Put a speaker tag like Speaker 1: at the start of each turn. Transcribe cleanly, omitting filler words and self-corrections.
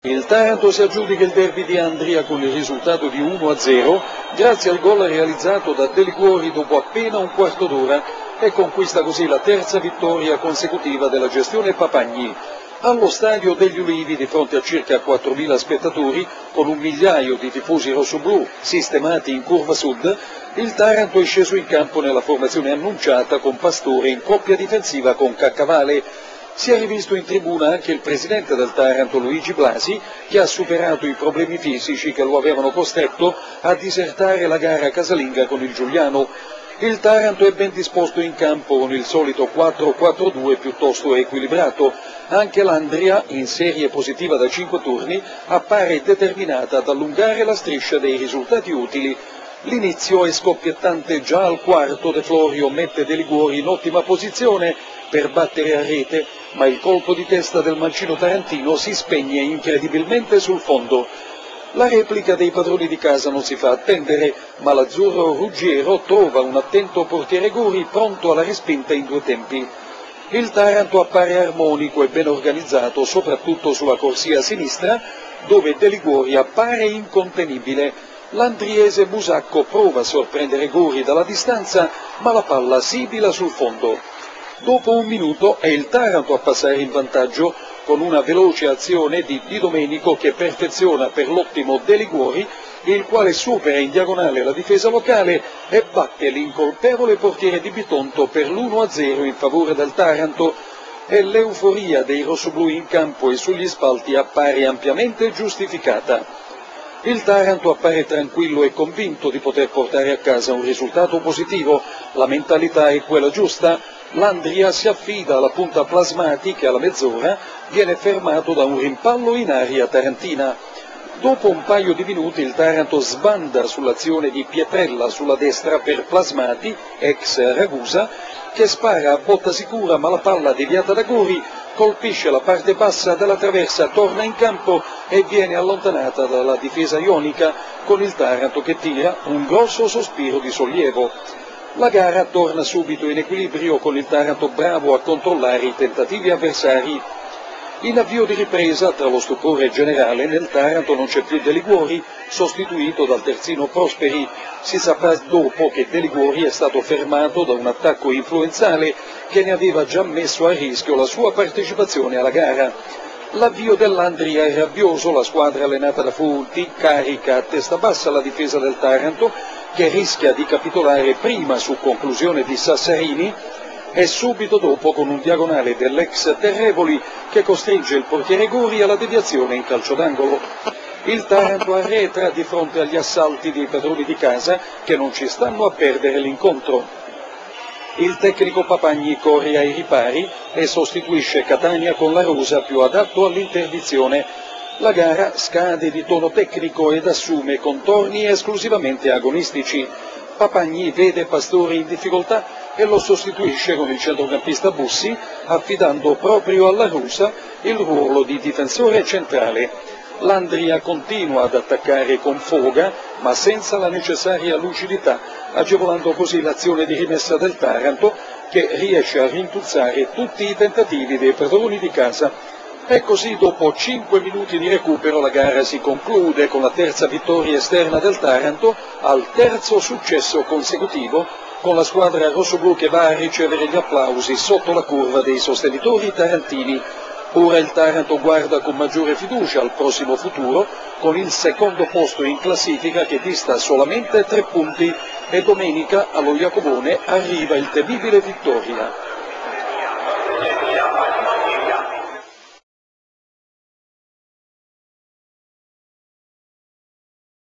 Speaker 1: Il Taranto si aggiudica il derby di Andria con il risultato di 1-0 grazie al gol realizzato da De Liguori dopo appena un quarto d'ora e conquista così la terza vittoria consecutiva della gestione Papagni. Allo stadio degli Ulivi, di fronte a circa 4.000 spettatori, con un migliaio di tifosi rossoblù sistemati in curva sud, il Taranto è sceso in campo nella formazione annunciata con Pastore in coppia difensiva con Caccavale. Si è rivisto in tribuna anche il presidente del Taranto, Luigi Blasi, che ha superato i problemi fisici che lo avevano costretto a disertare la gara casalinga con il Giuliano. Il Taranto è ben disposto in campo con il solito 4-4-2 piuttosto equilibrato. Anche l'Andria, in serie positiva da 5 turni, appare determinata ad allungare la striscia dei risultati utili. L'inizio è scoppiettante già al quarto. De Florio mette De Liguori in ottima posizione per battere a rete, ma il colpo di testa del mancino tarantino si spegne incredibilmente sul fondo. La replica dei padroni di casa non si fa attendere, ma l'azzurro Ruggiero trova un attento portiere Gori pronto alla respinta in due tempi. Il Taranto appare armonico e ben organizzato, soprattutto sulla corsia sinistra, dove De Liguori appare incontenibile. L'andriese Musacco prova a sorprendere Gori dalla distanza, ma la palla sibila sul fondo. Dopo un minuto è il Taranto a passare in vantaggio con una veloce azione di Di Domenico che perfeziona per l'ottimo De Liguori, il quale supera in diagonale la difesa locale e batte l'incolpevole portiere di Bitonto per l'1-0 in favore del Taranto. E l'euforia dei rossoblù in campo e sugli spalti appare ampiamente giustificata. Il Taranto appare tranquillo e convinto di poter portare a casa un risultato positivo, la mentalità è quella giusta. L'Andria si affida alla punta Plasmati che alla mezz'ora viene fermato da un rimpallo in aria tarantina. Dopo un paio di minuti il Taranto sbanda sull'azione di Pietrella sulla destra per Plasmati, ex Ragusa, che spara a botta sicura ma la palla deviata da Gori colpisce la parte bassa della traversa, torna in campo e viene allontanata dalla difesa ionica con il Taranto che tira un grosso sospiro di sollievo. La gara torna subito in equilibrio con il Taranto bravo a controllare i tentativi avversari. In avvio di ripresa, tra lo stupore generale, nel Taranto non c'è più De Liguori, sostituito dal terzino Prosperi. Si saprà dopo che De Liguori è stato fermato da un attacco influenzale che ne aveva già messo a rischio la sua partecipazione alla gara. L'avvio dell'Andria è rabbioso, la squadra allenata da Fulti carica a testa bassa la difesa del Taranto, che rischia di capitolare prima su conclusione di Sassarini e subito dopo con un diagonale dell'ex Terrevoli che costringe il portiere Gori alla deviazione in calcio d'angolo. Il Taranto arretra di fronte agli assalti dei padroni di casa che non ci stanno a perdere l'incontro. Il tecnico Papagni corre ai ripari e sostituisce Catania con la rosa più adatto all'interdizione. La gara scade di tono tecnico ed assume contorni esclusivamente agonistici. Papagni vede Pastore in difficoltà e lo sostituisce con il centrocampista Bussi, affidando proprio alla russa il ruolo di difensore centrale. L'Andria continua ad attaccare con foga, ma senza la necessaria lucidità, agevolando così l'azione di rimessa del Taranto, che riesce a rintuzzare tutti i tentativi dei padroni di casa. E così dopo 5 minuti di recupero la gara si conclude con la terza vittoria esterna del Taranto, al terzo successo consecutivo, con la squadra rossoblù che va a ricevere gli applausi sotto la curva dei sostenitori tarantini. Ora il Taranto guarda con maggiore fiducia al prossimo futuro, con il secondo posto in classifica che dista solamente 3 punti e domenica allo Jacobone arriva il temibile Vittoria.